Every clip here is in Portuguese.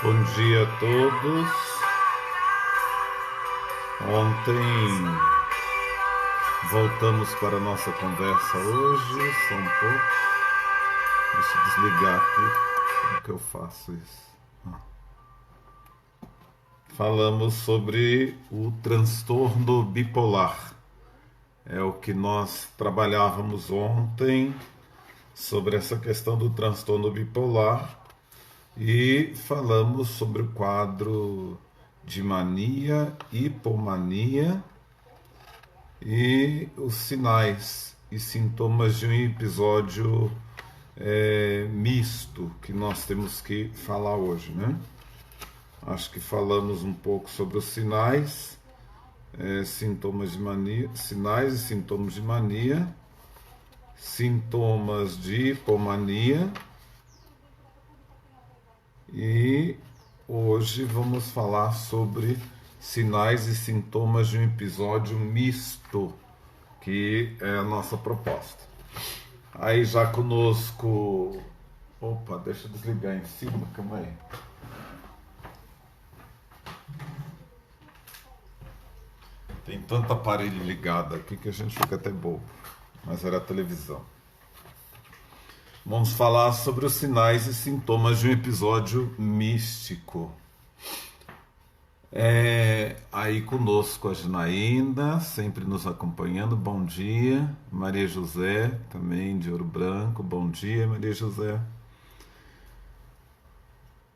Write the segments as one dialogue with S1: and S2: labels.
S1: Bom dia a todos. Ontem voltamos para a nossa conversa hoje, só um pouco. Deixa eu desligar aqui, como que eu faço isso? Falamos sobre o transtorno bipolar. É o que nós trabalhávamos ontem, sobre essa questão do transtorno bipolar. E falamos sobre o quadro de mania, hipomania e os sinais e sintomas de um episódio misto que nós temos que falar hoje, né? Acho que falamos um pouco sobre os sinais, sintomas de mania, sinais e sintomas de mania, sintomas de hipomania. E hoje vamos falar sobre sinais e sintomas de um episódio misto, que é a nossa proposta. Aí já conosco... Opa, deixa eu desligar em cima, calma aí. Tem tanto aparelho ligado aqui que a gente fica até bobo, mas era a televisão. Vamos falar sobre os sinais e sintomas de um episódio místico. Aí conosco a Ginaína, sempre nos acompanhando, bom dia. Maria José, também de Ouro Branco, bom dia, Maria José.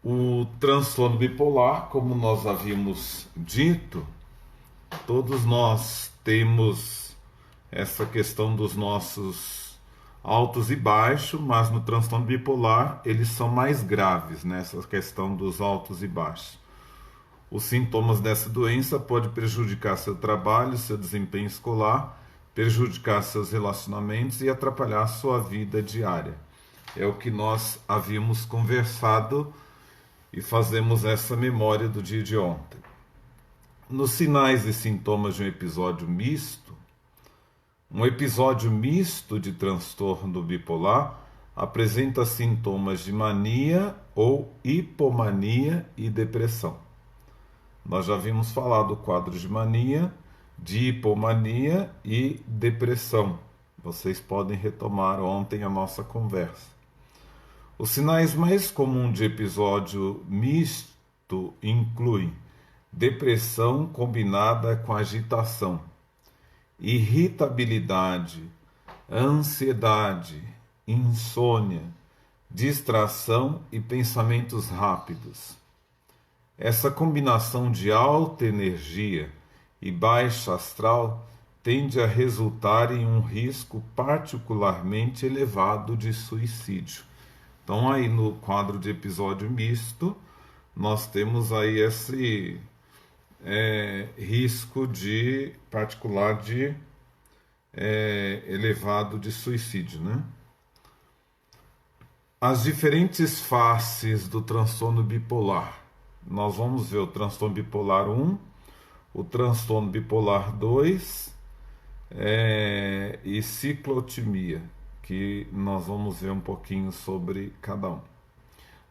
S1: O transtorno bipolar, como nós havíamos dito, todos nós temos essa questão dos nossos altos e baixos, mas no transtorno bipolar eles são mais graves, né? Essa questão dos altos e baixos. Os sintomas dessa doença podem prejudicar seu trabalho, seu desempenho escolar, prejudicar seus relacionamentos e atrapalhar sua vida diária. É o que nós havíamos conversado e fazemos essa memória do dia de ontem. Nos sinais e sintomas de um episódio misto, um episódio misto de transtorno bipolar apresenta sintomas de mania ou hipomania e depressão. Nós já vimos falar do quadro de mania, de hipomania e depressão. Vocês podem retomar ontem a nossa conversa. Os sinais mais comuns de episódio misto incluem depressão combinada com agitação, irritabilidade, ansiedade, insônia, distração e pensamentos rápidos. Essa combinação de alta energia e baixa astral tende a resultar em um risco particularmente elevado de suicídio. Então aí no quadro de episódio misto, nós temos aí esse risco de particular de elevado de suicídio, né? As diferentes faces do transtorno bipolar. Nós vamos ver o transtorno bipolar 1, o transtorno bipolar 2 e ciclotimia, que nós vamos ver um pouquinho sobre cada um.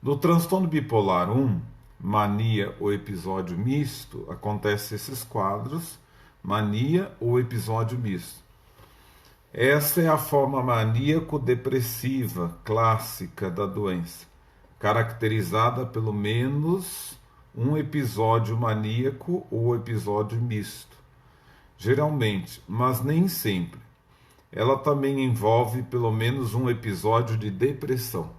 S1: No transtorno bipolar 1, mania ou episódio misto, acontecem esses quadros, mania ou episódio misto. Essa é a forma maníaco-depressiva clássica da doença, caracterizada pelo menos um episódio maníaco ou episódio misto. Geralmente, mas nem sempre, ela também envolve pelo menos um episódio de depressão.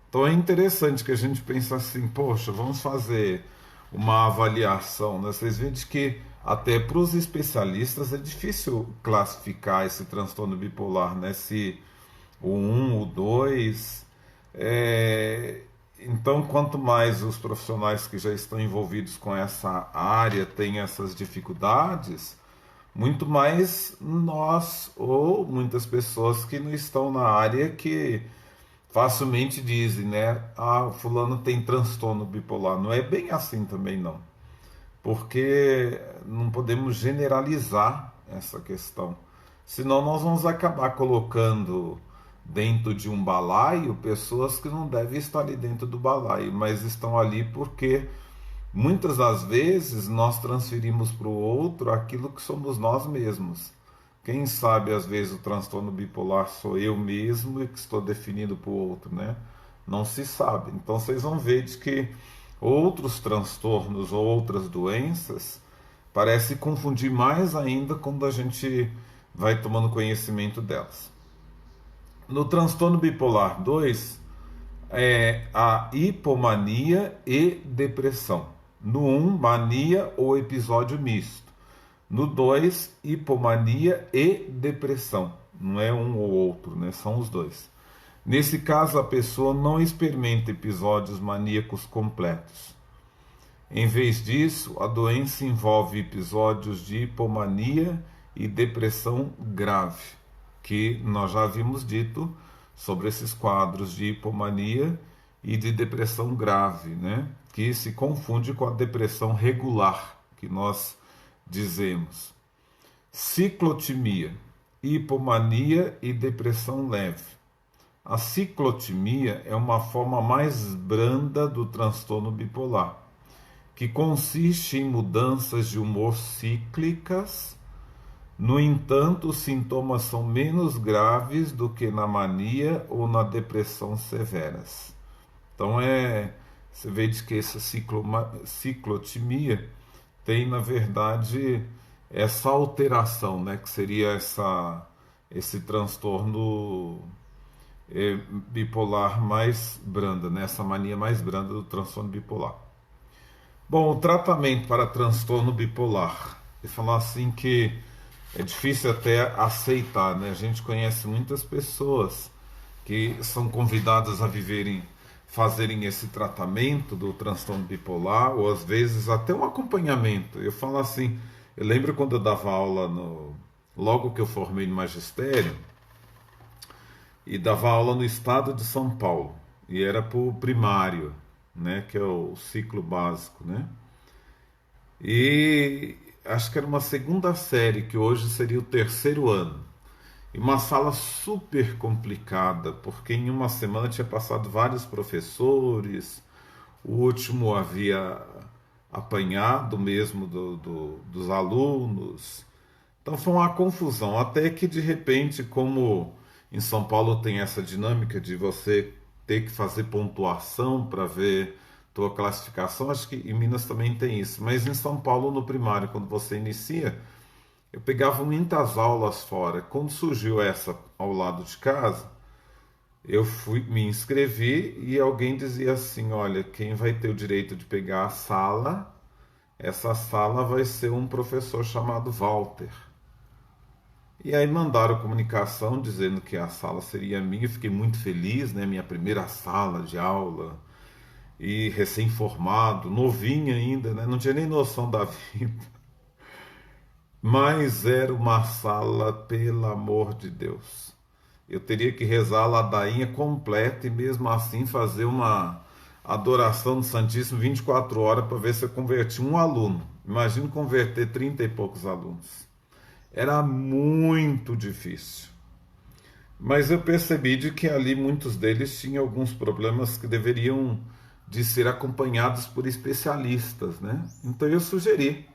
S1: Então é interessante que a gente pense assim, poxa, vamos fazer uma avaliação, né? Vocês veem que até para os especialistas é difícil classificar esse transtorno bipolar, né? Se o 1, o 2... Então, quanto mais os profissionais que já estão envolvidos com essa área têm essas dificuldades, muito mais nós ou muitas pessoas que não estão na área que facilmente dizem, né? Ah, fulano tem transtorno bipolar. Não é bem assim também, não. Porque não podemos generalizar essa questão. Senão nós vamos acabar colocando dentro de um balaio pessoas que não devem estar ali dentro do balaio, mas estão ali porque muitas das vezes nós transferimos para o outro aquilo que somos nós mesmos. Quem sabe às vezes o transtorno bipolar sou eu mesmo e que estou definindo para o outro, né? Não se sabe. Então vocês vão ver de que outros transtornos ou outras doenças parece confundir mais ainda quando a gente vai tomando conhecimento delas. No transtorno bipolar 2 é a hipomania e depressão. No 1, mania ou episódio misto. No 2, hipomania e depressão. Não é um ou outro, né? São os dois. Nesse caso, a pessoa não experimenta episódios maníacos completos. Em vez disso, a doença envolve episódios de hipomania e depressão grave, que nós já havíamos dito sobre esses quadros de hipomania e de depressão grave, né? Que se confunde com a depressão regular, que nós dizemos. Ciclotimia, hipomania e depressão leve. A ciclotimia é uma forma mais branda do transtorno bipolar, que consiste em mudanças de humor cíclicas. No entanto, os sintomas são menos graves do que na mania ou na depressão severas. Então você vê de que essa ciclotimia tem, na verdade, essa alteração, né, que seria esse transtorno bipolar mais branda, né, essa mania mais branda do transtorno bipolar. Bom, o tratamento para transtorno bipolar, eu falar assim que é difícil até aceitar, né? A gente conhece muitas pessoas que são convidadas a fazerem esse tratamento do transtorno bipolar, ou às vezes até um acompanhamento. Eu falo assim, eu lembro quando eu dava aula logo que eu formei no magistério, e dava aula no estado de São Paulo, e era para o primário, né, que é o ciclo básico, né? E acho que era uma segunda série, que hoje seria o terceiro ano. E uma sala super complicada, porque em uma semana tinha passado vários professores, o último havia apanhado mesmo dos alunos. Então foi uma confusão, até que de repente, como em São Paulo tem essa dinâmica de você ter que fazer pontuação para ver tua classificação, acho que em Minas também tem isso, mas em São Paulo, no primário, quando você inicia, eu pegava muitas aulas fora. Quando surgiu essa ao lado de casa, eu me inscrevi e alguém dizia assim, olha, quem vai ter o direito de pegar a sala, essa sala vai ser um professor chamado Walter. E aí mandaram comunicação dizendo que a sala seria minha. Eu fiquei muito feliz, né? Minha primeira sala de aula, e recém-formado, novinho ainda, né? Não tinha nem noção da vida. Mas era uma sala, pelo amor de Deus. Eu teria que rezar a ladainha completa e mesmo assim fazer uma adoração do Santíssimo 24 horas para ver se eu converti um aluno. Imagina converter 30 e poucos alunos. Era muito difícil. Mas eu percebi de que ali muitos deles tinham alguns problemas que deveriam de ser acompanhados por especialistas, né? Então eu sugeri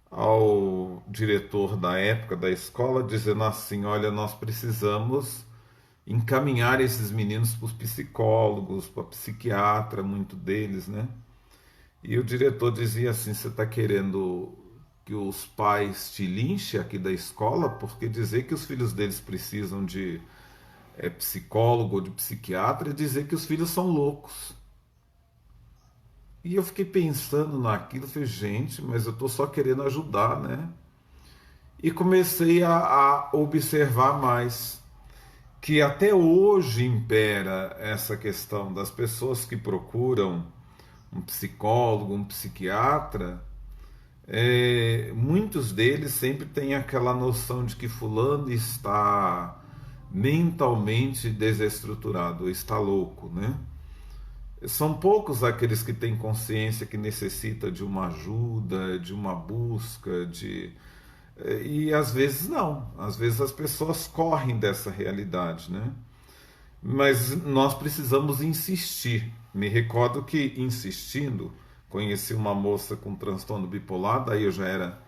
S1: ao diretor da época da escola, dizendo assim, olha, nós precisamos encaminhar esses meninos para os psicólogos, para psiquiatra, muito deles, né? E o diretor dizia assim, você está querendo que os pais te linchem aqui da escola, porque dizer que os filhos deles precisam de psicólogo ou de psiquiatra é dizer que os filhos são loucos. E eu fiquei pensando naquilo, falei, gente, mas eu estou só querendo ajudar, né? E comecei a observar mais que até hoje impera essa questão das pessoas que procuram um psicólogo, um psiquiatra, muitos deles sempre têm aquela noção de que fulano está mentalmente desestruturado, está louco, né? São poucos aqueles que têm consciência que necessita de uma ajuda, de uma busca, e às vezes não. Às vezes as pessoas correm dessa realidade, né? Mas nós precisamos insistir. Me recordo que, insistindo, conheci uma moça com transtorno bipolar, daí eu já era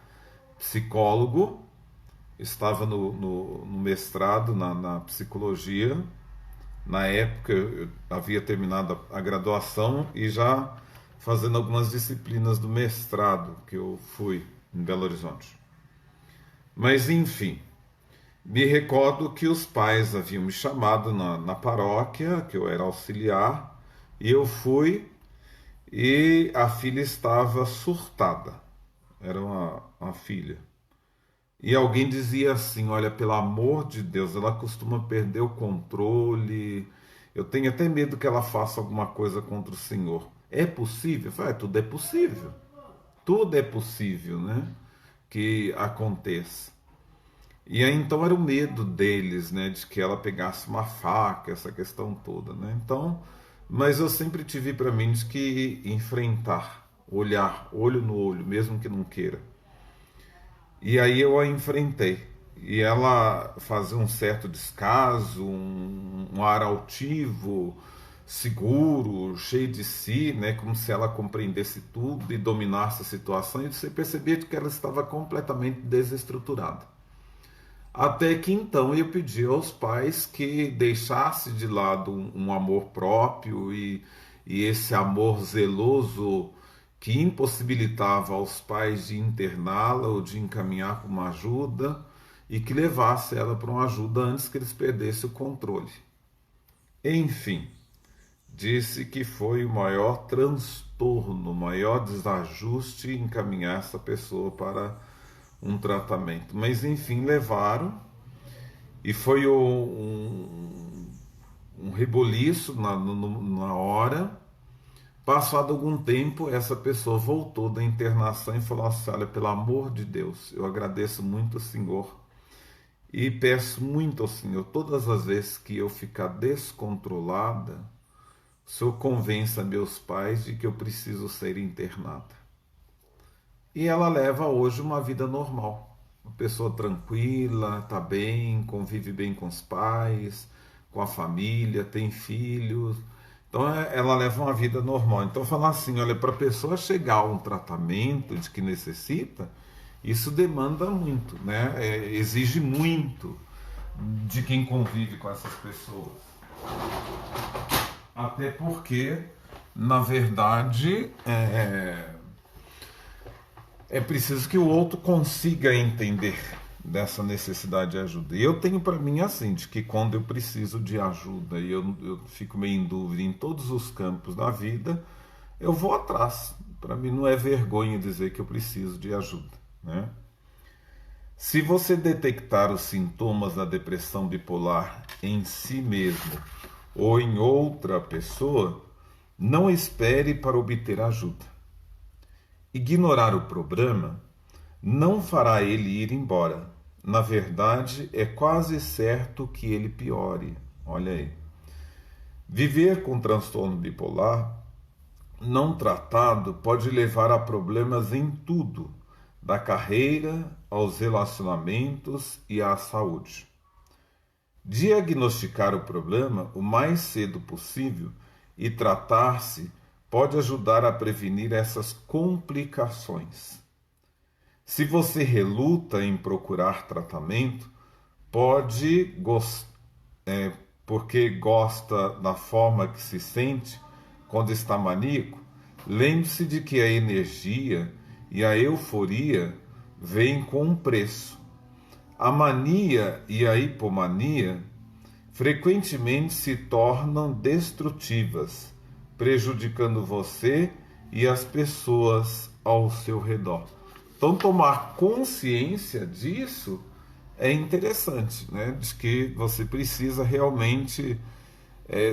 S1: psicólogo, estava no mestrado na psicologia. Na época eu havia terminado a graduação e já fazendo algumas disciplinas do mestrado que eu fui em Belo Horizonte. Mas enfim, me recordo que os pais haviam me chamado na paróquia, que eu era auxiliar, e eu fui e a filha estava surtada. Era uma filha. E alguém dizia assim: olha, pelo amor de Deus, ela costuma perder o controle. Eu tenho até medo que ela faça alguma coisa contra o Senhor. É possível? Eu falei, tudo é possível. Tudo é possível, né? Que aconteça. E aí então era o medo deles, né? De que ela pegasse uma faca, essa questão toda, né? Então, mas eu sempre tive para mim de que enfrentar, olhar, olho no olho, mesmo que não queira. E aí eu a enfrentei. E ela fazia um certo descaso, um ar altivo, seguro, cheio de si, né? Como se ela compreendesse tudo e dominasse a situação. E você percebia que ela estava completamente desestruturada. Até que então eu pedi aos pais que deixasse de lado um amor próprio e esse amor zeloso que impossibilitava aos pais de interná-la ou de encaminhar para uma ajuda e que levasse ela para uma ajuda antes que eles perdessem o controle. Enfim, disse que foi o maior transtorno, o maior desajuste encaminhar essa pessoa para um tratamento. Mas enfim, levaram e foi um reboliço na hora. Passado algum tempo, essa pessoa voltou da internação e falou assim: olha, pelo amor de Deus, eu agradeço muito ao Senhor e peço muito ao Senhor, todas as vezes que eu ficar descontrolada, o Senhor convença meus pais de que eu preciso ser internada. E ela leva hoje uma vida normal. Uma pessoa tranquila, está bem, convive bem com os pais, com a família, tem filhos. Então ela leva uma vida normal. Então falar assim, olha, para a pessoa chegar a um tratamento de que necessita, isso demanda muito, né? Exige muito de quem convive com essas pessoas. Até porque, na verdade, é preciso que o outro consiga entender dessa necessidade de ajuda. E eu tenho para mim assim, de que quando eu preciso de ajuda e eu fico meio em dúvida em todos os campos da vida, eu vou atrás. Para mim não é vergonha dizer que eu preciso de ajuda, né? Se você detectar os sintomas da depressão bipolar em si mesmo ou em outra pessoa, não espere para obter ajuda. Ignorar o problema não fará ele ir embora. Na verdade, é quase certo que ele piore. Olha aí. Viver com transtorno bipolar não tratado pode levar a problemas em tudo, da carreira aos relacionamentos e à saúde. Diagnosticar o problema o mais cedo possível e tratar-se pode ajudar a prevenir essas complicações. Se você reluta em procurar tratamento, porque gosta da forma que se sente quando está maníaco, lembre-se de que a energia e a euforia vêm com um preço. A mania e a hipomania frequentemente se tornam destrutivas, prejudicando você e as pessoas ao seu redor. Então, tomar consciência disso é interessante, né? De que você precisa realmente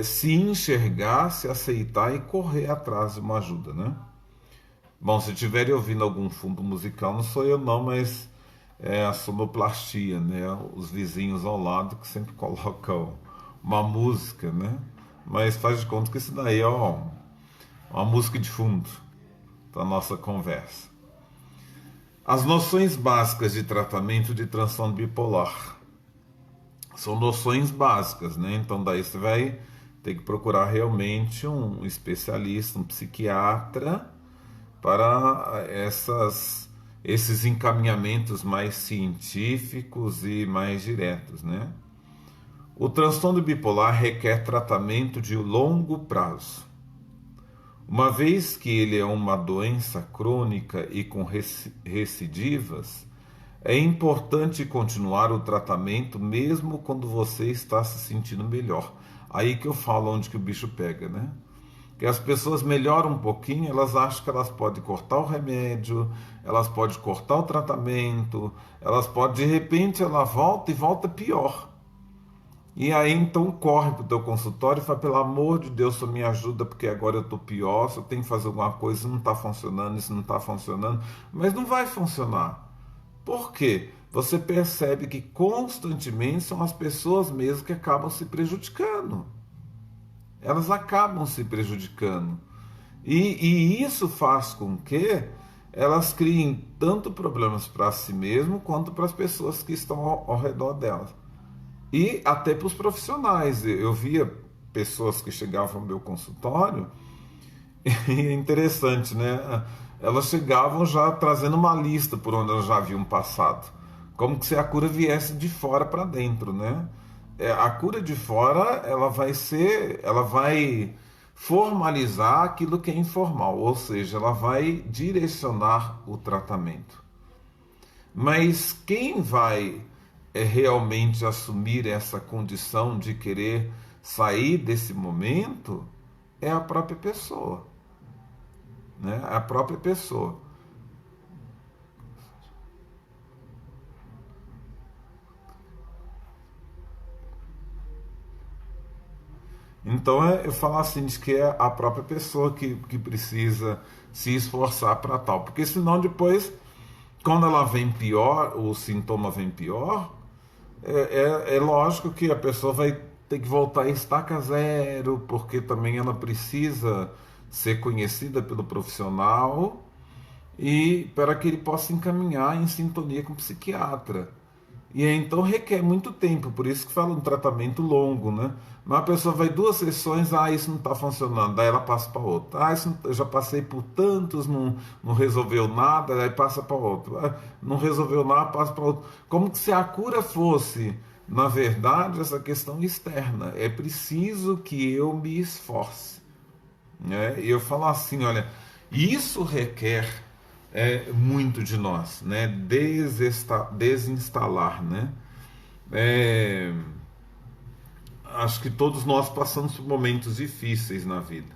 S1: se enxergar, se aceitar e correr atrás de uma ajuda, né? Bom, se estiverem ouvindo algum fundo musical, não sou eu não, mas é a sonoplastia, né? Os vizinhos ao lado que sempre colocam uma música, né? Mas faz de conta que isso daí é uma música de fundo da nossa conversa. As noções básicas de tratamento de transtorno bipolar. São noções básicas, né? Então daí você vai ter que procurar realmente um especialista, um psiquiatra para esses encaminhamentos mais científicos e mais diretos, né? O transtorno bipolar requer tratamento de longo prazo. Uma vez que ele é uma doença crônica e com recidivas, é importante continuar o tratamento mesmo quando você está se sentindo melhor. Aí que eu falo onde que o bicho pega, né? Que as pessoas melhoram um pouquinho, elas acham que elas podem cortar o remédio, elas podem cortar o tratamento, elas podem, de repente, ela volta e volta pior. E aí então corre pro teu consultório e fala, pelo amor de Deus, só me ajuda, porque agora eu tô pior, só tenho que fazer alguma coisa, isso não está funcionando, isso não está funcionando. Mas não vai funcionar. Por quê? Você percebe que constantemente são as pessoas mesmo que acabam se prejudicando. Elas acabam se prejudicando. E isso faz com que elas criem tanto problemas para si mesmo quanto para as pessoas que estão ao redor delas. E até para os profissionais. Eu via pessoas que chegavam ao meu consultório e é interessante, né? Elas chegavam já trazendo uma lista por onde elas já haviam passado. Como que se a cura viesse de fora para dentro, né? A cura de fora, ela vai formalizar aquilo que é informal, ou seja, ela vai direcionar o tratamento. Mas quem vai realmente assumir essa condição de querer sair desse momento é a própria pessoa, né? A própria pessoa. Então eu falo assim, de que é a própria pessoa que precisa se esforçar para tal, porque senão depois, quando ela vem pior, o sintoma vem pior, é lógico que a pessoa vai ter que voltar a estaca zero, porque também ela precisa ser conhecida pelo profissional e para que ele possa encaminhar em sintonia com o psiquiatra. E aí, então requer muito tempo, por isso que fala um tratamento longo, né? Mas a pessoa vai 2 sessões, isso não está funcionando, daí ela passa para outra. Isso não, eu já passei por tantos, não resolveu nada, daí passa para outro. Não resolveu nada, passa para outro. Como se a cura fosse, na verdade, essa questão externa. É preciso que eu me esforce, né? E eu falo assim, olha, isso requer muito de nós, né? Desinstalar, né? É, acho que todos nós passamos por momentos difíceis na vida.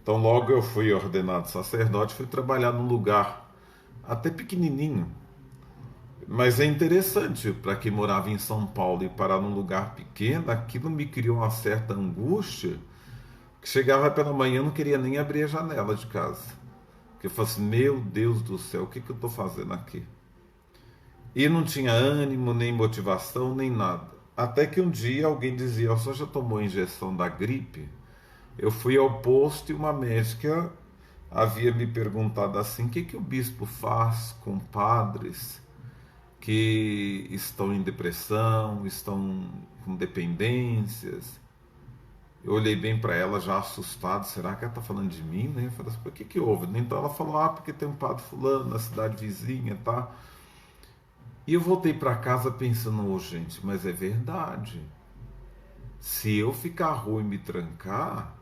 S1: Então, logo eu fui ordenado sacerdote, fui trabalhar num lugar até pequenininho, mas é interessante para quem morava em São Paulo e parar num lugar pequeno, aquilo me criou uma certa angústia, que chegava pela manhã eu não queria nem abrir a janela de casa. Que eu falei assim, meu Deus do céu, o que eu estou fazendo aqui? E não tinha ânimo, nem motivação, nem nada. Até que um dia alguém dizia, você já tomou a injeção da gripe? Eu fui ao posto e uma médica havia me perguntado assim, o que o bispo faz com padres que estão em depressão, estão com dependências? Eu olhei bem para ela já assustado, será que ela está falando de mim, né? Eu falei assim, por que houve? Então ela falou, porque tem um padre fulano na cidade vizinha, tá? E eu voltei para casa pensando, gente, mas é verdade. Se eu ficar ruim e me trancar,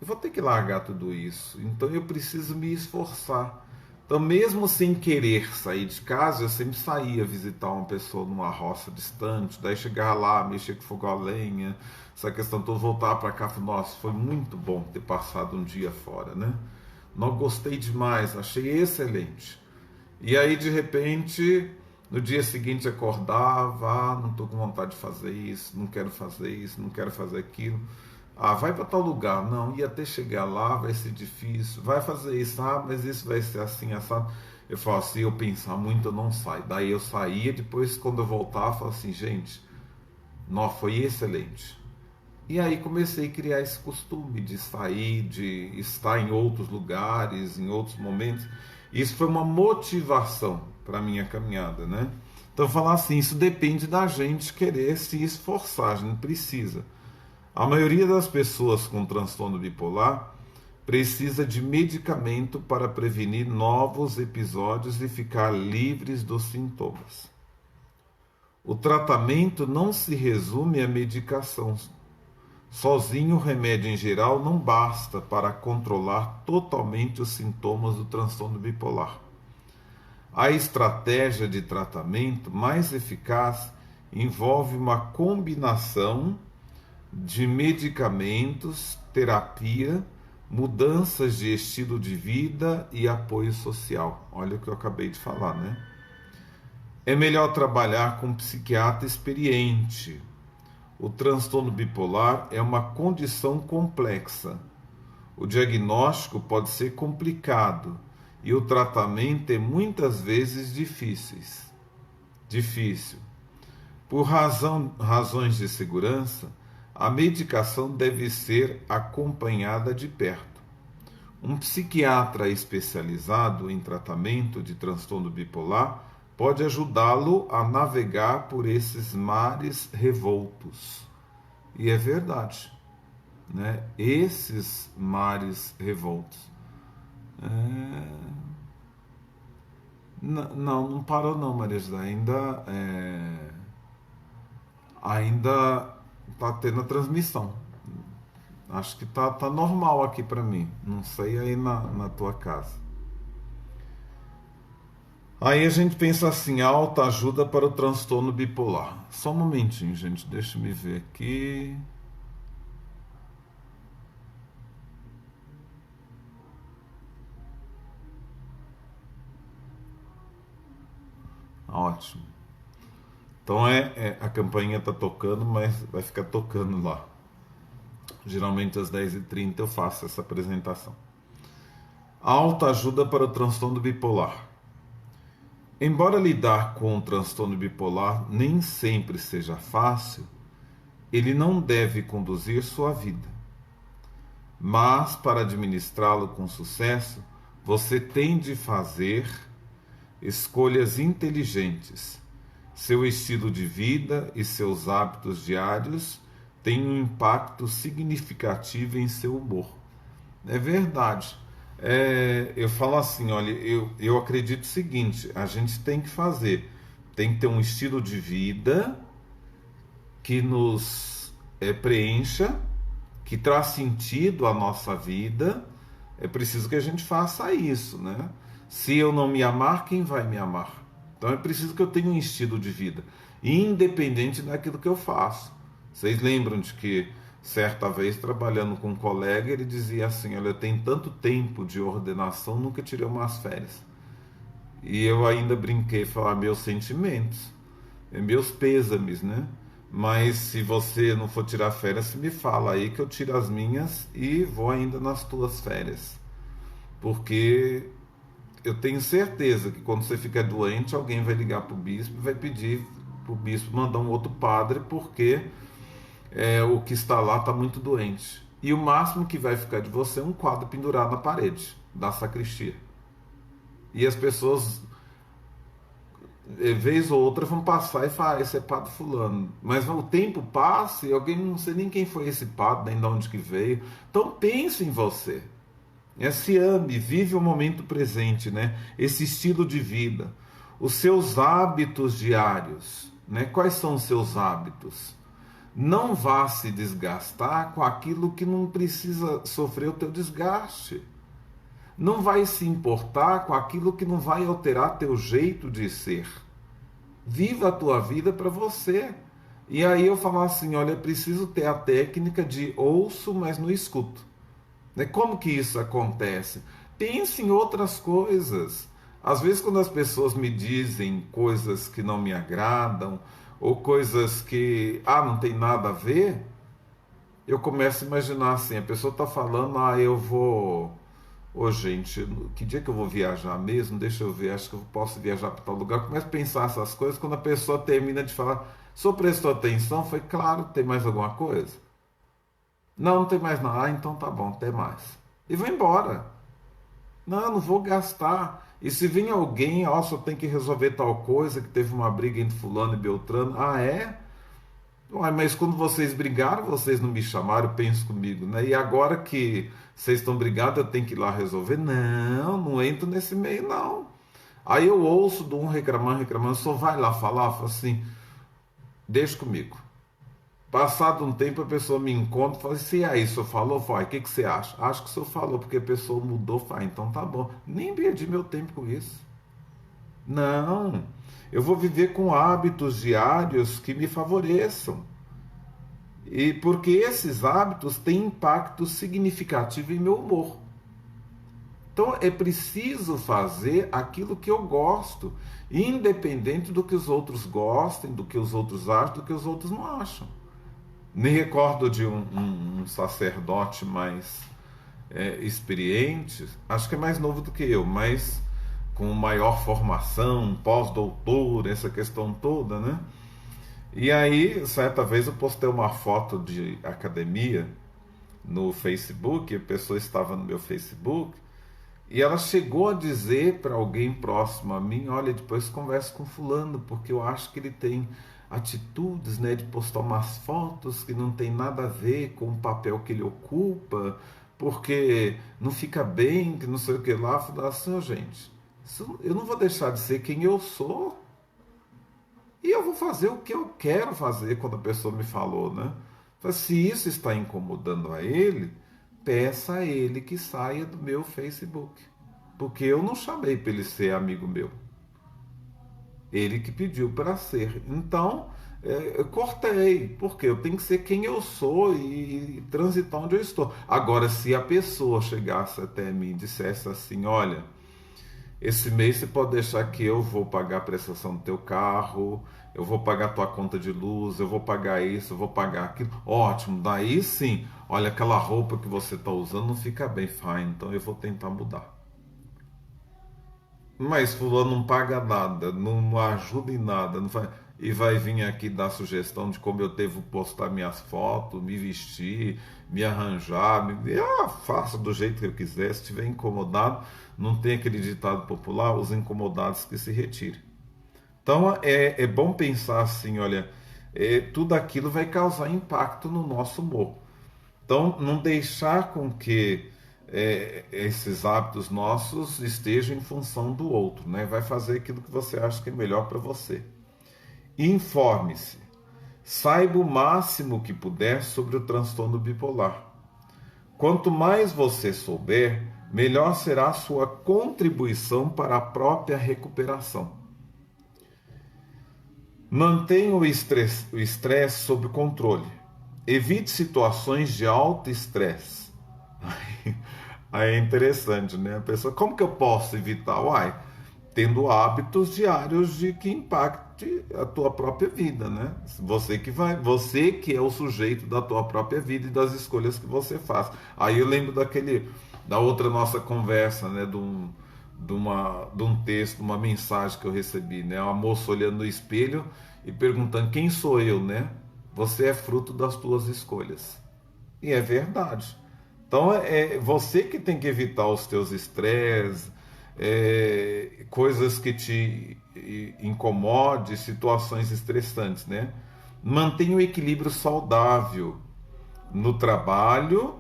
S1: eu vou ter que largar tudo isso. Então eu preciso me esforçar. Então, mesmo sem querer sair de casa, eu sempre saía visitar uma pessoa numa roça distante, daí chegava lá, mexer com fogo a lenha, essa questão toda, voltar para cá, falei, nossa, foi muito bom ter passado um dia fora, né? Não gostei demais, achei excelente. E aí, de repente, no dia seguinte acordava, não estou com vontade de fazer isso, não quero fazer isso, não quero fazer aquilo. Vai para tal lugar. Não, e até chegar lá vai ser difícil. Vai fazer isso, mas isso vai ser assim, assado. Eu falo assim, eu pensar muito, eu não saio. Daí eu saía, depois quando eu voltava, eu falo assim, gente, não, foi excelente. E aí comecei a criar esse costume de sair, de estar em outros lugares, em outros momentos. Isso foi uma motivação para a minha caminhada, né? Então, falar assim, isso depende da gente querer se esforçar, a gente precisa. A maioria das pessoas com transtorno bipolar precisa de medicamento para prevenir novos episódios e ficar livres dos sintomas. O tratamento não se resume à medicação. Sozinho, o remédio em geral não basta para controlar totalmente os sintomas do transtorno bipolar. A estratégia de tratamento mais eficaz envolve uma combinação de medicamentos, terapia, mudanças de estilo de vida e apoio social. Olha o que eu acabei de falar, né? É melhor trabalhar com um psiquiatra experiente. O transtorno bipolar é uma condição complexa. O diagnóstico pode ser complicado e o tratamento é muitas vezes difícil. Por razões de segurança, a medicação deve ser acompanhada de perto. Um psiquiatra especializado em tratamento de transtorno bipolar pode ajudá-lo a navegar por esses mares revoltos. E é verdade, né? Esses mares revoltos. Não parou não, Maria José. Ainda tá tendo a transmissão. Acho que tá normal aqui para mim. Não sei aí na tua casa. Aí a gente pensa assim, alta ajuda para o transtorno bipolar. Só um momentinho, gente, deixa eu me ver aqui. Ótimo. Então a campainha está tocando, mas vai ficar tocando lá. Geralmente às 10h30 eu faço essa apresentação. Alta ajuda para o transtorno bipolar. Embora lidar com o transtorno bipolar nem sempre seja fácil, ele não deve conduzir sua vida. Mas, para administrá-lo com sucesso, você tem de fazer escolhas inteligentes. Seu estilo de vida e seus hábitos diários têm um impacto significativo em seu humor. É verdade. Eu falo assim, olha, eu acredito o seguinte, a gente tem que ter um estilo de vida que nos preencha, que traz sentido à nossa vida. É preciso que a gente faça isso, né? Se eu não me amar, quem vai me amar? Então é preciso que eu tenha um estilo de vida, independente daquilo que eu faço. Vocês lembram de que certa vez, trabalhando com um colega, ele dizia assim, olha, eu tenho tanto tempo de ordenação, nunca tirei umas férias. E eu ainda brinquei, falar meus sentimentos, meus pêsames, né? Mas se você não for tirar férias, você me fala aí que eu tiro as minhas e vou ainda nas tuas férias. Porque eu tenho certeza que quando você fica doente, alguém vai ligar para o bispo e vai pedir para o bispo mandar um outro padre, porque o que está lá está muito doente. E o máximo que vai ficar de você é um quadro pendurado na parede da sacristia. E as pessoas, vez ou outra, vão passar e falar, esse é padre fulano. Mas o tempo passa e alguém não sei nem quem foi esse padre, nem de onde que veio. Então pense em você. Se ame, vive o momento presente, né? Esse estilo de vida. Os seus hábitos diários, né? Quais são os seus hábitos? Não vá se desgastar com aquilo que não precisa sofrer o teu desgaste. Não vai se importar com aquilo que não vai alterar teu jeito de ser. Viva a tua vida para você. E aí eu falo assim, olha, é preciso ter a técnica de ouço, mas não escuto. Como que isso acontece? Pense em outras coisas. Às vezes quando as pessoas me dizem coisas que não me agradam, ou coisas que não tem nada a ver, eu começo a imaginar assim, a pessoa está falando, eu vou... gente, que dia que eu vou viajar mesmo? Deixa eu ver, acho que eu posso viajar para tal lugar. Eu começo a pensar essas coisas, quando a pessoa termina de falar, o senhor prestou atenção? Foi claro, tem mais alguma coisa? Não tem mais nada. Então tá bom, até mais. E vou embora. Não vou gastar E se vem alguém, ó, só tem que resolver tal coisa, que teve uma briga entre fulano e Beltrano. Ah, é? Uai, mas quando vocês brigaram, vocês não me chamaram, pensa comigo, né? E agora que vocês estão brigados, eu tenho que ir lá resolver? Não, não entro nesse meio, não. Aí eu ouço de um reclamando, só vai lá falar, fala assim, deixa comigo. Passado um tempo, a pessoa me encontra e fala assim, e aí, o senhor falou? Vai, o que, que você acha? Acho que o senhor falou, porque a pessoa mudou, fala, então tá bom. Nem perdi meu tempo com isso. Não, eu vou viver com hábitos diários que me favoreçam. E porque esses hábitos têm impacto significativo em meu humor. Então é preciso fazer aquilo que eu gosto, independente do que os outros gostem, do que os outros acham, do que os outros não acham. Me recordo de um sacerdote mais experiente, acho que é mais novo do que eu, mas com maior formação, pós-doutor, essa questão toda, né? E aí, certa vez eu postei uma foto de academia no Facebook, a pessoa estava no meu Facebook, e ela chegou a dizer para alguém próximo a mim, olha, depois converso com fulano, porque eu acho que ele tem atitudes, né, de postar umas fotos que não tem nada a ver com o papel que ele ocupa, porque não fica bem, que não sei o que lá. Eu falei assim, oh, gente, eu não vou deixar de ser quem eu sou, e eu vou fazer o que eu quero fazer quando a pessoa me falou, né? Se isso está incomodando a ele, peça a ele que saia do meu Facebook. Porque eu não chamei para ele ser amigo meu. Ele que pediu para ser. Então, eu cortei, porque eu tenho que ser quem eu sou e transitar onde eu estou. Agora, se a pessoa chegasse até mim e dissesse assim, olha, esse mês você pode deixar que eu vou pagar a prestação do teu carro, eu vou pagar a tua conta de luz, eu vou pagar isso, eu vou pagar aquilo. Ótimo, daí sim, olha, aquela roupa que você está usando não fica bem, fine, então eu vou tentar mudar. Mas fulano não paga nada, não ajuda em nada, não faz... e vai vir aqui dar sugestão de como eu devo postar minhas fotos, me vestir, me arranjar, faça do jeito que eu quiser. Se estiver incomodado, não tem aquele ditado popular, os incomodados que se retirem. Então é bom pensar assim, olha, tudo aquilo vai causar impacto no nosso humor. Então não deixar com que esses hábitos nossos estejam em função do outro, né? Vai fazer aquilo que você acha que é melhor para você. Informe-se, saiba o máximo que puder sobre o transtorno bipolar. Quanto mais você souber, melhor será a sua contribuição para a própria recuperação. Mantenha o estresse sob controle. Evite situações de alto estresse. Aí é interessante, né? A pessoa, como que eu posso evitar? Uai, tendo hábitos diários de que impacte a tua própria vida, né? Você que é o sujeito da tua própria vida e das escolhas que você faz. Aí eu lembro da outra nossa conversa, né? De um texto, uma mensagem que eu recebi, né? Uma moça olhando no espelho e perguntando quem sou eu, né? Você é fruto das tuas escolhas. E é verdade. Então é você que tem que evitar os teus estresses, coisas que te incomodem, situações estressantes, né? Mantenha o equilíbrio saudável no trabalho,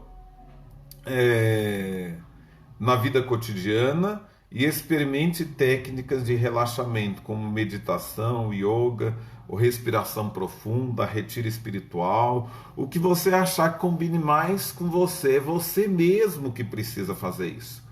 S1: na vida cotidiana, e experimente técnicas de relaxamento, como meditação, yoga, ou respiração profunda, retiro espiritual, o que você achar que combine mais com você, é você mesmo que precisa fazer isso,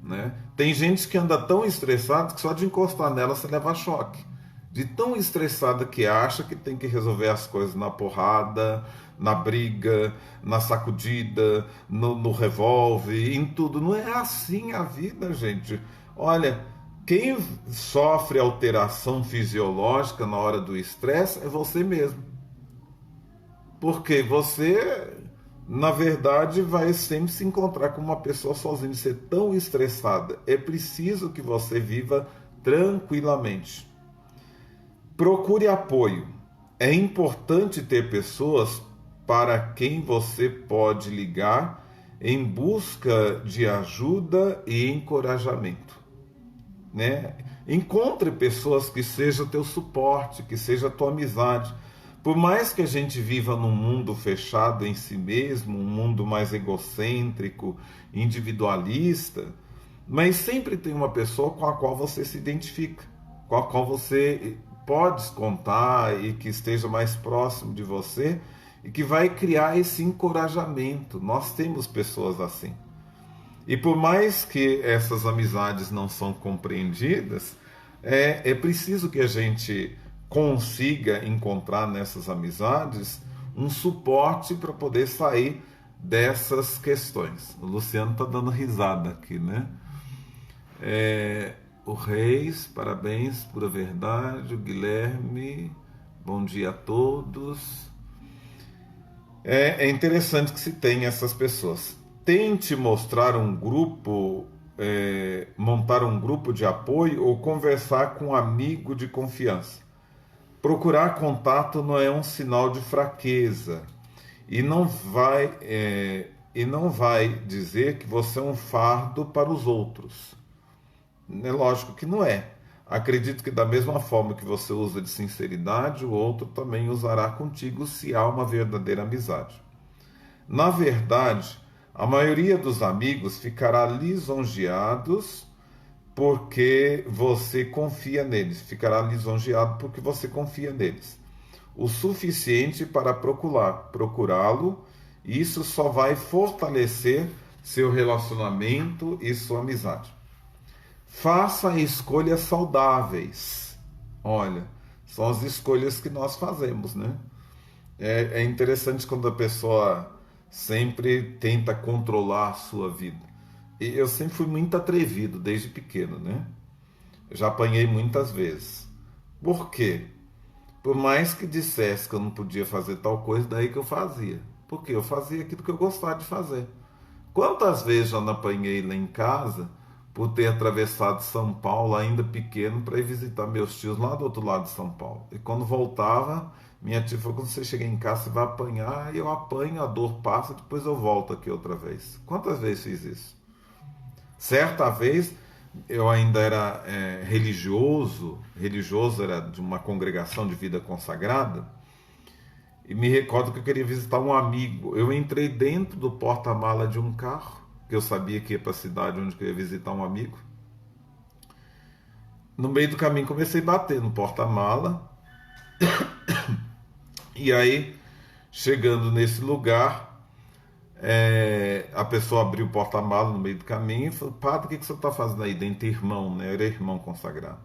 S1: né? Tem gente que anda tão estressada que só de encostar nela você leva choque. De tão estressada que acha que tem que resolver as coisas na porrada, na briga, na sacudida, no revólver, em tudo. Não é assim a vida, gente. Olha, quem sofre alteração fisiológica na hora do estresse é você mesmo. Porque você, na verdade, vai sempre se encontrar com uma pessoa sozinha, ser tão estressada. É preciso que você viva tranquilamente. Procure apoio. É importante ter pessoas para quem você pode ligar em busca de ajuda e encorajamento. né? Encontre pessoas que sejam teu suporte, que seja tua amizade. Por mais que a gente viva num mundo fechado em si mesmo, um mundo mais egocêntrico, individualista, mas sempre tem uma pessoa com a qual você se identifica, com a qual você pode contar e que esteja mais próximo de você e que vai criar esse encorajamento. Nós temos pessoas assim. E por mais que essas amizades não são compreendidas, é preciso que a gente consiga encontrar nessas amizades um suporte para poder sair dessas questões. O Luciano está dando risada aqui, né? O Reis, parabéns, pura verdade. O Guilherme, bom dia a todos. É interessante que se tenha essas pessoas. Tente mostrar um grupo, montar um grupo de apoio ou conversar com um amigo de confiança. Procurar contato não é um sinal de fraqueza e não vai dizer que você é um fardo para os outros. É lógico que não é. Acredito que da mesma forma que você usa de sinceridade, o outro também usará contigo se há uma verdadeira amizade. Na verdade, a maioria dos amigos ficará lisonjeados porque você confia neles. Ficará lisonjeado porque você confia neles. O suficiente para procurá-lo, isso só vai fortalecer seu relacionamento e sua amizade. Faça escolhas saudáveis. Olha, são as escolhas que nós fazemos, né? É interessante quando a pessoa sempre tenta controlar a sua vida. E eu sempre fui muito atrevido desde pequeno, né? Já apanhei muitas vezes. Por quê? Por mais que dissesse que eu não podia fazer tal coisa, daí que eu fazia. Porque eu fazia aquilo que eu gostava de fazer. Quantas vezes já não apanhei lá em casa por ter atravessado São Paulo ainda pequeno para ir visitar meus tios lá do outro lado de São Paulo. E quando voltava, minha tia falou: quando você chegar em casa você vai apanhar. E eu apanho, a dor passa, depois eu volto aqui outra vez. Quantas vezes fiz isso? Certa vez eu ainda era religioso era de uma congregação de vida consagrada, e me recordo que eu queria visitar um amigo. Eu entrei dentro do porta-mala de um carro, que eu sabia que ia para a cidade onde eu ia visitar um amigo. No meio do caminho comecei a bater no porta-mala, e aí, chegando nesse lugar, a pessoa abriu o porta-malas no meio do caminho e falou: padre, o que você está fazendo aí? Dentro, irmão, né? Eu era irmão consagrado.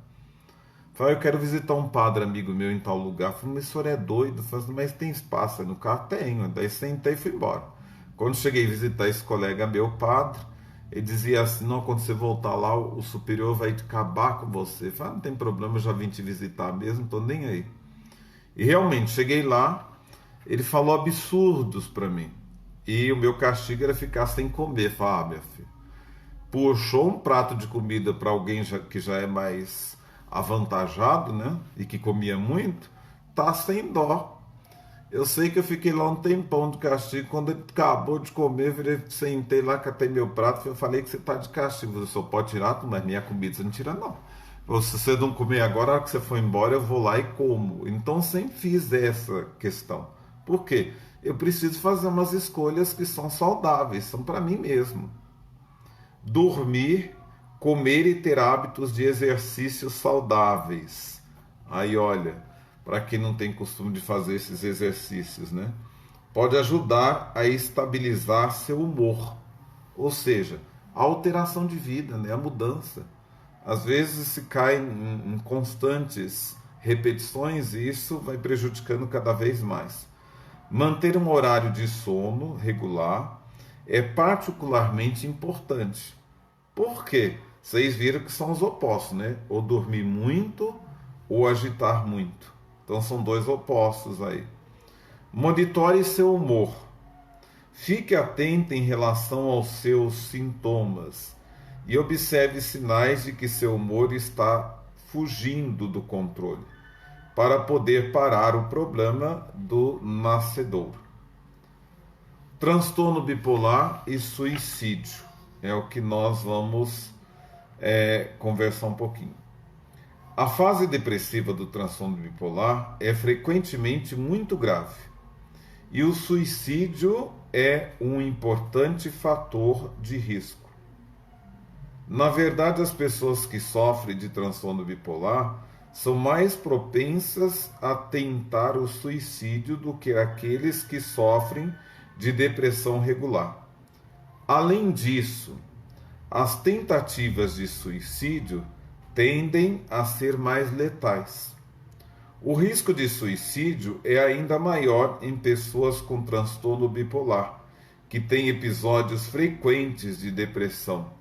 S1: Falei: eu quero visitar um padre amigo meu em tal lugar. Falei: mas o senhor é doido? Falei: mas tem espaço aí no carro? Tenho. Daí sentei e fui embora. Quando cheguei a visitar esse colega meu, padre, ele dizia assim: não, quando você voltar lá, o superior vai acabar com você. Falei: não tem problema, eu já vim te visitar mesmo, não tô nem aí. E realmente, cheguei lá, ele falou absurdos para mim. E o meu castigo era ficar sem comer. Falei: minha filha, puxou um prato de comida para alguém que já é mais avantajado, né? E que comia muito, tá sem dó. Eu sei que eu fiquei lá um tempão de castigo. Quando ele acabou de comer, virei, sentei lá, catei meu prato. Eu falei: que você tá de castigo, você só pode tirar, mas minha comida você não tira, não. Se você não comer agora, a hora que você for embora, eu vou lá e como. Então sempre fiz essa questão. Por quê? Eu preciso fazer umas escolhas que são saudáveis, são para mim mesmo. Dormir, comer e ter hábitos de exercícios saudáveis. Aí olha, para quem não tem costume de fazer esses exercícios, né? Pode ajudar a estabilizar seu humor. Ou seja, a alteração de vida, né? A mudança. Às vezes se cai em constantes repetições e isso vai prejudicando cada vez mais. Manter um horário de sono regular é particularmente importante. Por quê? Vocês viram que são os opostos, né? Ou dormir muito ou agitar muito. Então são dois opostos aí. Monitore seu humor. Fique atento em relação aos seus sintomas e observe sinais de que seu humor está fugindo do controle, para poder parar o problema do nascedouro. Transtorno bipolar e suicídio é o que nós vamos conversar um pouquinho. A fase depressiva do transtorno bipolar é frequentemente muito grave e o suicídio é um importante fator de risco. Na verdade, as pessoas que sofrem de transtorno bipolar são mais propensas a tentar o suicídio do que aqueles que sofrem de depressão regular. Além disso, as tentativas de suicídio tendem a ser mais letais. O risco de suicídio é ainda maior em pessoas com transtorno bipolar, que têm episódios frequentes de depressão,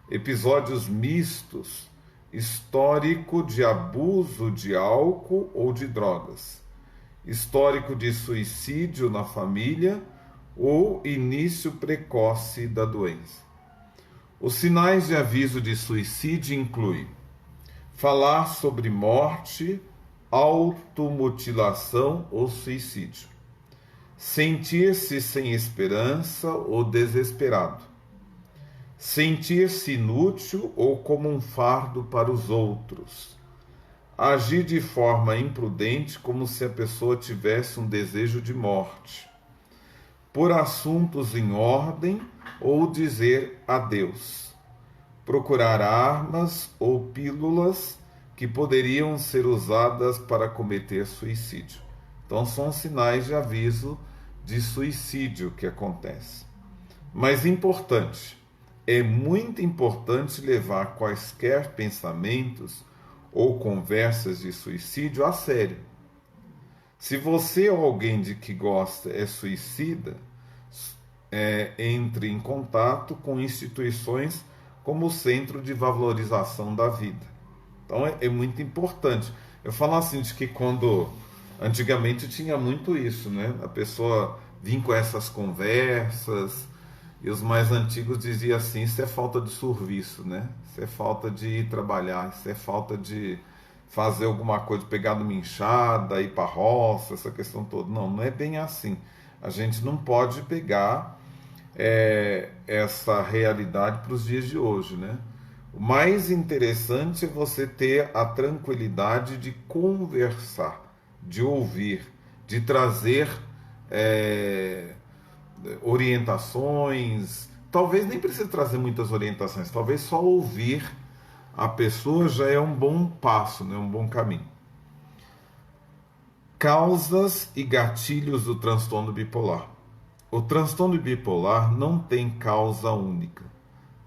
S1: episódios mistos, histórico de abuso de álcool ou de drogas, histórico de suicídio na família ou início precoce da doença. Os sinais de aviso de suicídio incluem falar sobre morte, automutilação ou suicídio, sentir-se sem esperança ou desesperado, sentir-se inútil ou como um fardo para os outros, agir de forma imprudente como se a pessoa tivesse um desejo de morte, pôr assuntos em ordem ou dizer adeus, procurar armas ou pílulas que poderiam ser usadas para cometer suicídio. Então são sinais de aviso de suicídio que acontece. Mas importante, é muito importante levar quaisquer pensamentos ou conversas de suicídio a sério. Se você ou alguém de que gosta é suicida, entre em contato com instituições como o Centro de Valorização da Vida. Então é muito importante. Eu falo assim de que quando antigamente tinha muito isso, né? A pessoa vinha com essas conversas e os mais antigos diziam assim: isso é falta de serviço, né? Isso é falta de ir trabalhar, isso é falta de fazer alguma coisa, pegar numa enxada, ir para a roça, essa questão toda. Não, não é bem assim. A gente não pode pegar essa realidade para os dias de hoje, né? O mais interessante é você ter a tranquilidade de conversar, de ouvir, de trazer orientações. Talvez nem precise trazer muitas orientações, talvez só ouvir a pessoa já é um bom passo, né? Um bom caminho. Causas e gatilhos do transtorno bipolar. O transtorno bipolar não tem causa única.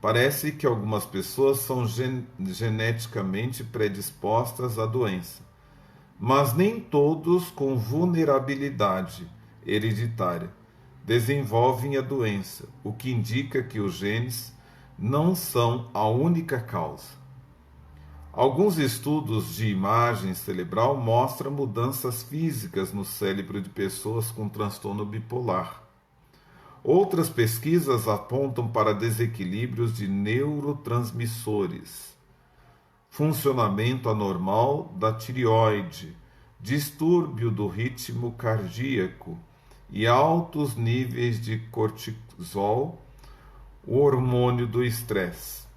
S1: Parece que algumas pessoas são geneticamente predispostas à doença, mas nem todos com vulnerabilidade hereditária desenvolvem a doença, o que indica que os genes não são a única causa. Alguns estudos de imagem cerebral mostram mudanças físicas no cérebro de pessoas com transtorno bipolar. Outras pesquisas apontam para desequilíbrios de neurotransmissores, funcionamento anormal da tireoide, distúrbio do ritmo cardíaco e altos níveis de cortisol, o hormônio do estresse.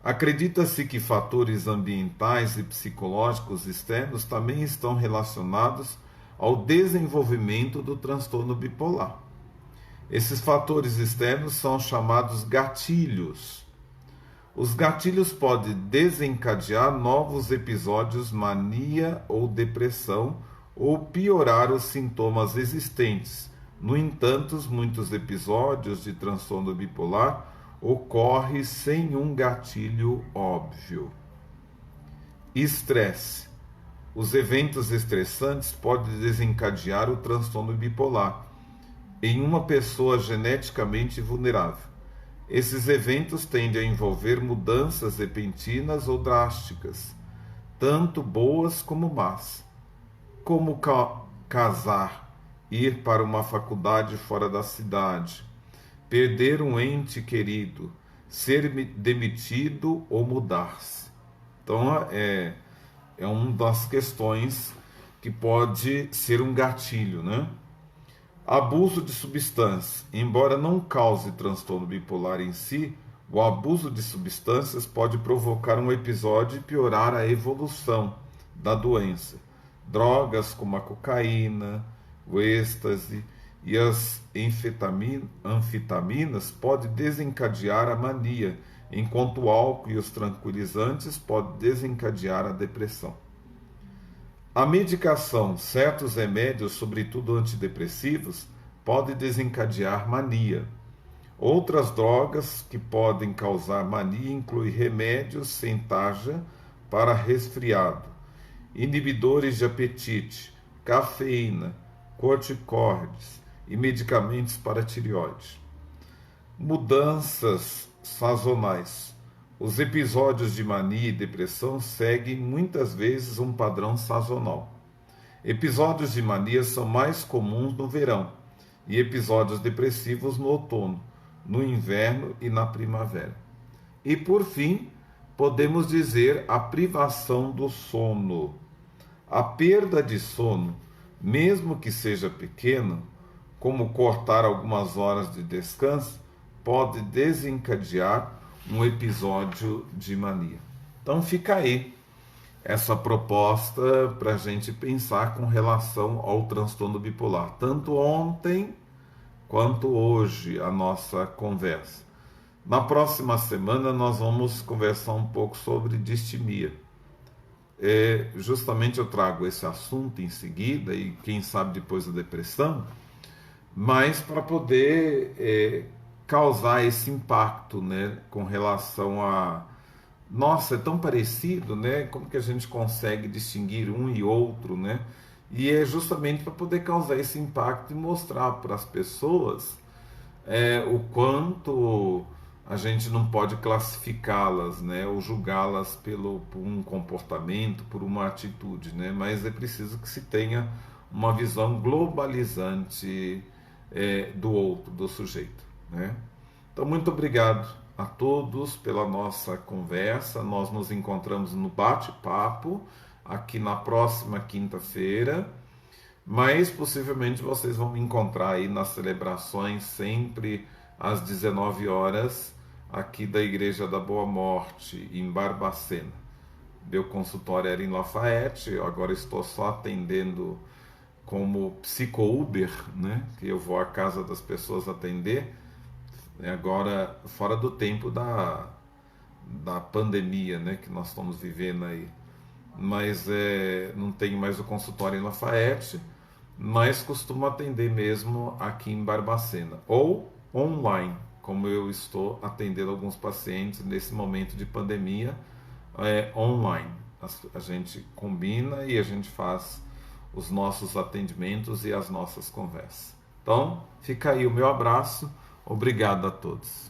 S1: Acredita-se que fatores ambientais e psicológicos externos também estão relacionados ao desenvolvimento do transtorno bipolar. Esses fatores externos são chamados gatilhos. Os gatilhos podem desencadear novos episódios, mania ou depressão, ou piorar os sintomas existentes. No entanto, muitos episódios de transtorno bipolar ocorrem sem um gatilho óbvio. Estresse. Os eventos estressantes podem desencadear o transtorno bipolar em uma pessoa geneticamente vulnerável. Esses eventos tendem a envolver mudanças repentinas ou drásticas, tanto boas como más, como casar, ir para uma faculdade fora da cidade, perder um ente querido, ser demitido ou mudar-se. Então é uma das questões que pode ser um gatilho, né? Abuso de substância. Embora não cause transtorno bipolar em si, O abuso de substâncias pode provocar um episódio e piorar a evolução da doença. Drogas como a cocaína, o êxtase e as anfetaminas podem desencadear a mania, enquanto o álcool e os tranquilizantes podem desencadear a depressão. A medicação, certos remédios, sobretudo antidepressivos, podem desencadear mania. Outras drogas que podem causar mania incluem remédios sem tarja para resfriado, inibidores de apetite, cafeína, corticoides e medicamentos para tireoide. Mudanças sazonais. Os episódios de mania e depressão seguem muitas vezes um padrão sazonal. Episódios de mania são mais comuns no verão e episódios depressivos no outono, no inverno e na primavera. E por fim, podemos dizer a privação do sono. A perda de sono, mesmo que seja pequena, como cortar algumas horas de descanso, pode desencadear um episódio de mania. Então fica aí essa proposta para a gente pensar com relação ao transtorno bipolar. Tanto ontem quanto hoje a nossa conversa. Na próxima semana nós vamos conversar um pouco sobre distimia. Justamente eu trago esse assunto em seguida e quem sabe depois a depressão, mas para poder causar esse impacto, né, com relação a nossa, é tão parecido, né? Como que a gente consegue distinguir um e outro, né? E é justamente para poder causar esse impacto e mostrar para as pessoas o quanto a gente não pode classificá-las, né? Ou julgá-las por um comportamento, por uma atitude, né? Mas é preciso que se tenha uma visão globalizante do outro, do sujeito, né? Então, muito obrigado a todos pela nossa conversa. Nós nos encontramos no bate-papo aqui na próxima quinta-feira, mas possivelmente vocês vão me encontrar aí nas celebrações sempre às 19 horas aqui da Igreja da Boa Morte em Barbacena. Meu consultório era em Lafayette, eu agora estou só atendendo como psico-Uber, né? Que eu vou à casa das pessoas atender, agora fora do tempo da pandemia, né, que nós estamos vivendo aí. Mas não tenho mais o consultório em Lafayette, mas costumo atender mesmo aqui em Barbacena, ou online, como eu estou atendendo alguns pacientes nesse momento de pandemia, online. A gente combina e a gente faz os nossos atendimentos e as nossas conversas. Então, fica aí o meu abraço. Obrigado a todos.